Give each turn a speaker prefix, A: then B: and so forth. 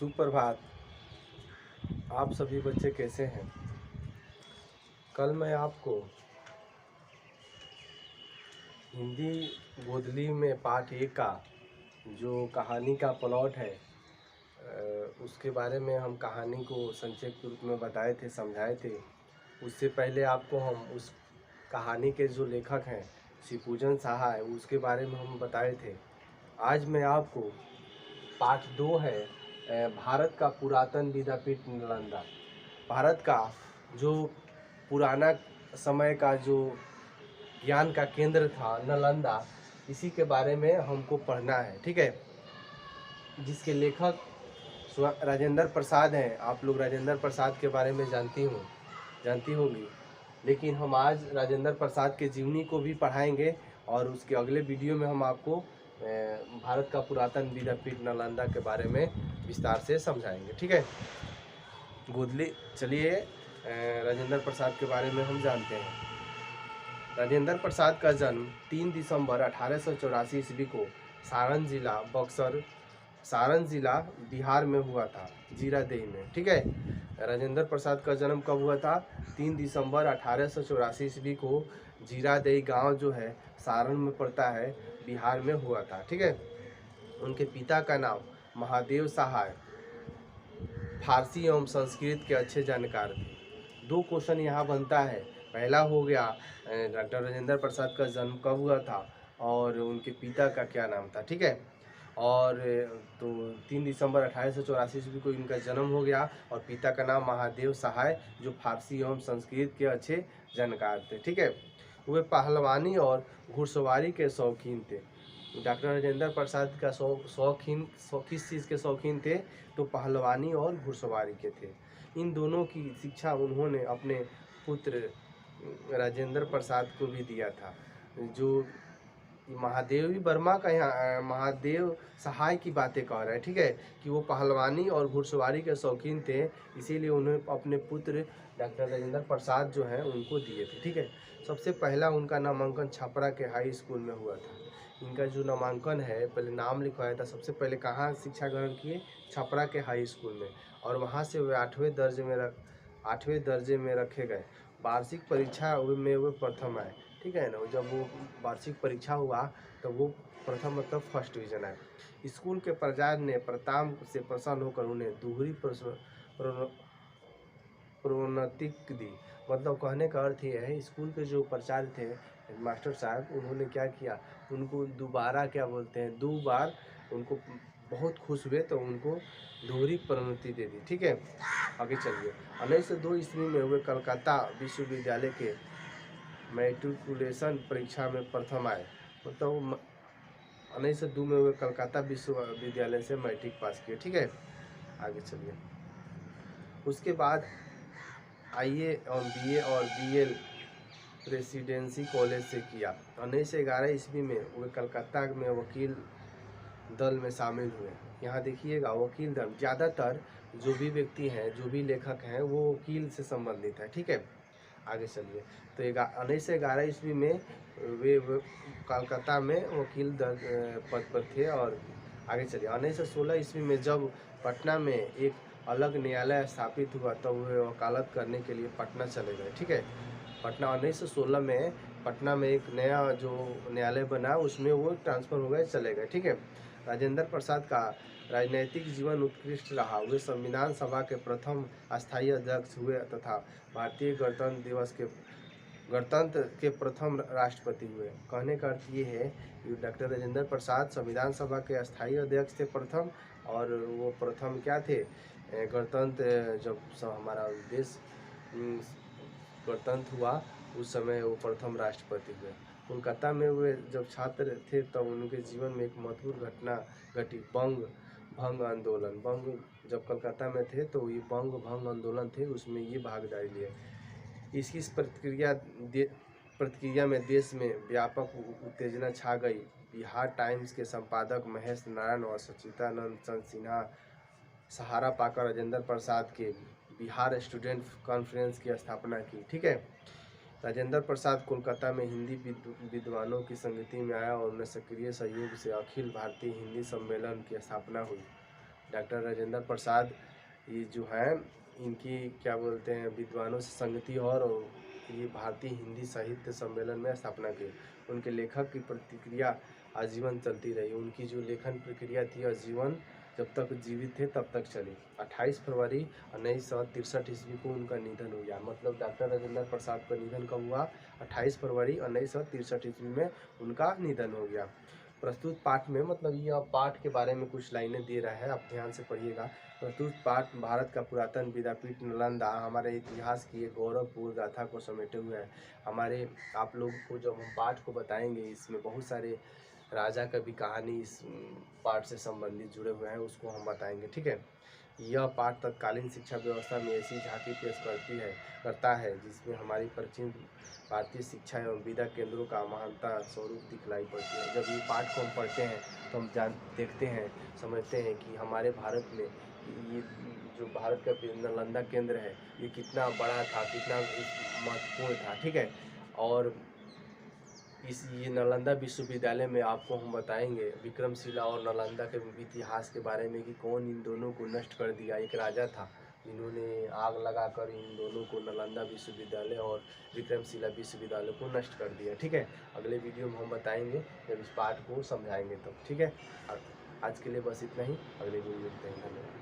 A: सुप्रभात। आप सभी बच्चे कैसे हैं? कल मैं आपको हिंदी गोदली में पाठ 1 का जो कहानी का प्लॉट है उसके बारे में हम कहानी को संक्षिप्त रूप में बताए थे, समझाए थे। उससे पहले आपको हम उस कहानी के जो लेखक हैं शिवपूजन साहा है उसके बारे में हम बताए थे। आज मैं आपको पाठ 2 है भारत का पुरातन विद्यापीठ नालंदा। भारत का जो पुराना समय का जो ज्ञान का केंद्र था नालंदा, इसी के बारे में हमको पढ़ना है, ठीक है। जिसके लेखक राजेंद्र प्रसाद हैं। आप लोग राजेंद्र प्रसाद के बारे में जानती होंगी, लेकिन हम आज राजेंद्र प्रसाद के जीवनी को भी पढ़ाएंगे और उसके अगले वीडियो में हम आपको भारत का पुरातन विद्यापीठ नालंदा के बारे में विस्तार से समझाएंगे, ठीक है। गोदली चलिए राजेंद्र प्रसाद के बारे में हम जानते हैं। राजेंद्र प्रसाद का जन्म 3 दिसंबर 1884 ईस्वी को सारण जिला बिहार में हुआ था, जीरादेई में, ठीक है। राजेंद्र प्रसाद का जन्म कब हुआ था? 3 दिसंबर 1884 ईस्वी को जीरादेई गांव जो है सारण में पड़ता है, बिहार में हुआ था, ठीक है। उनके पिता का नाम महादेव सहाय फारसी एवं संस्कृत के अच्छे जानकार थे। 2 क्वेश्चन यहाँ बनता है। पहला हो गया डॉक्टर राजेंद्र प्रसाद का जन्म कब हुआ था और उनके पिता का क्या नाम था, ठीक है। और तो 3 दिसंबर 1884 ईस्वी को इनका जन्म हो गया और पिता का नाम महादेव सहाय जो फारसी एवं संस्कृत के अच्छे जानकार थे, ठीक है। वे पहलवानी और घुड़सवारी के शौकीन थे। डॉक्टर राजेंद्र प्रसाद का शौकीन किस चीज़ के शौकीन थे? तो पहलवानी और घुड़सवारी के थे। इन दोनों की शिक्षा उन्होंने अपने पुत्र राजेंद्र प्रसाद को भी दिया था। जो महादेवी वर्मा का यहाँ महादेव सहाय की बातें कह रहे हैं, ठीक है, कि वो पहलवानी और घुड़सवारी के शौकीन थे, इसीलिए उन्हें अपने पुत्र डॉक्टर राजेंद्र प्रसाद जो हैं उनको दिए थे, ठीक है। सबसे पहला उनका नामांकन छपरा के हाई स्कूल में हुआ था। इनका जो नामांकन है, पहले नाम लिखवाया था, सबसे पहले कहाँ शिक्षा ग्रहण किए? छपरा के हाई स्कूल में, और वहाँ से वे 8वें दर्जे में रखे गए। वार्षिक परीक्षा में वे प्रथम आए, ठीक है ना। जब वो वार्षिक परीक्षा हुआ तो वो प्रथम मतलब फर्स्ट डिवीजन आए। स्कूल के प्राचार्य ने प्रताप से प्रसन्न होकर उन्हें दोहरी प्रोन्नति दी। मतलब कहने का अर्थ ये है, स्कूल के जो प्राचार्य थे मास्टर साहब, उन्होंने क्या किया, उनको दोबारा क्या बोलते हैं, 2 बार उनको बहुत खुश हुए तो उनको दोहरी प्रोन्नति दे दी, ठीक है। आगे चलिए। 1902 ईस्वी में वे कलकत्ता विश्वविद्यालय के मैट्रिकुलेशन परीक्षा में प्रथम आए। मतलब 1902 में वे कलकत्ता विश्वविद्यालय से मैट्रिक पास किए, ठीक है। आगे चलिए। उसके बाद आईए और बीए और बीएल प्रेसिडेंसी कॉलेज से किया। 1911 ईस्वी में वे कलकत्ता में वकील दल में शामिल हुए। यहाँ देखिएगा, वकील दल, ज़्यादातर जो भी व्यक्ति हैं, जो भी लेखक हैं, वो वकील से संबंधित है, ठीक है। आगे चलिए। तो 1911 ईस्वी में वे कलकत्ता में वकील पद पर थे। और आगे चलिए। 1916 ईस्वी में जब पटना में एक अलग न्यायालय स्थापित हुआ तब वे वकालत करने के लिए पटना चले गए, ठीक है। पटना 1916 में पटना में एक नया जो न्यायालय बना उसमें वो ट्रांसफ़र हो गए, चले गए, ठीक है। राजेंद्र प्रसाद का राजनैतिक जीवन उत्कृष्ट रहा। वे संविधान सभा के प्रथम अस्थायी अध्यक्ष हुए तथा भारतीय गणतंत्र के प्रथम राष्ट्रपति हुए। कहने का अर्थ ये है कि डॉक्टर राजेंद्र प्रसाद संविधान सभा के अस्थायी अध्यक्ष थे प्रथम, और वो प्रथम क्या थे, गणतंत्र जब हमारा देश गणतंत्र हुआ उस समय वो प्रथम राष्ट्रपति हुए। कोलकाता में वे जब छात्र थे तब उनके जीवन में एक महत्वपूर्ण घटना घटी, भंग आंदोलन। जब कलकत्ता में थे तो ये भंग आंदोलन थे, उसमें ये भागीदारी लिए। इसकी प्रतिक्रिया में देश में व्यापक उत्तेजना छा गई। बिहार टाइम्स के संपादक महेश नारायण और सच्चिदानंद चंद सिन्हा सहारा पाकर राजेंद्र प्रसाद के बिहार स्टूडेंट कॉन्फ्रेंस की स्थापना की, ठीक है। राजेंद्र प्रसाद कोलकाता में हिंदी विद्वानों की संगति में आया और उन्हें सक्रिय सहयोग से अखिल भारतीय हिंदी सम्मेलन की स्थापना हुई। डॉक्टर राजेंद्र प्रसाद ये जो है इनकी क्या बोलते हैं विद्वानों से संगति और ये भारतीय हिंदी साहित्य सम्मेलन में स्थापना की। उनके लेखक की प्रतिक्रिया आजीवन चलती रही। उनकी जो लेखन प्रक्रिया थी आजीवन जब तक जीवित थे तब तक चली। 28 फरवरी 1963 ईस्वी को उनका निधन हो गया। मतलब डॉक्टर राजेंद्र प्रसाद का निधन कब हुआ? 28 फरवरी 1963 ईस्वी में उनका निधन हो गया। प्रस्तुत पाठ में मतलब यह पाठ के बारे में कुछ लाइनें दे रहा है, आप ध्यान से पढ़िएगा। प्रस्तुत पाठ भारत का पुरातन विद्यापीठ नालंदा हमारे इतिहास की एक गौरवपूर्ण गाथा को समेटे हुए है। हमारे आप लोग को जब हम पाठ को बताएंगे इसमें बहुत सारे राजा का भी कहानी इस पाठ से संबंधित जुड़े हुए हैं, उसको हम बताएंगे, ठीक है। यह पाठ तत्कालीन शिक्षा व्यवस्था में ऐसी झांकी पेश करता है जिसमें हमारी प्राचीन भारतीय शिक्षा एवं विद्या केंद्रों का महानता स्वरूप दिखलाई पड़ती है। जब ये पाठ को हम पढ़ते हैं तो हम देखते हैं, समझते हैं कि हमारे भारत में ये जो भारत का नालंदा केंद्र है ये कितना बड़ा था, कितना महत्वपूर्ण था, ठीक है। और ये नालंदा विश्वविद्यालय में आपको हम बताएंगे विक्रमशिला और नालंदा के इतिहास के बारे में कि कौन इन दोनों को नष्ट कर दिया। एक राजा था जिन्होंने आग लगाकर इन दोनों को नालंदा विश्वविद्यालय और विक्रमशिला विश्वविद्यालय को नष्ट कर दिया, ठीक है। अगले वीडियो में हम बताएंगे जब इस पाठ को समझाएंगे तब, ठीक है। आज के लिए बस इतना ही, अगले वीडियो में मिलते हैं, धन्यवाद।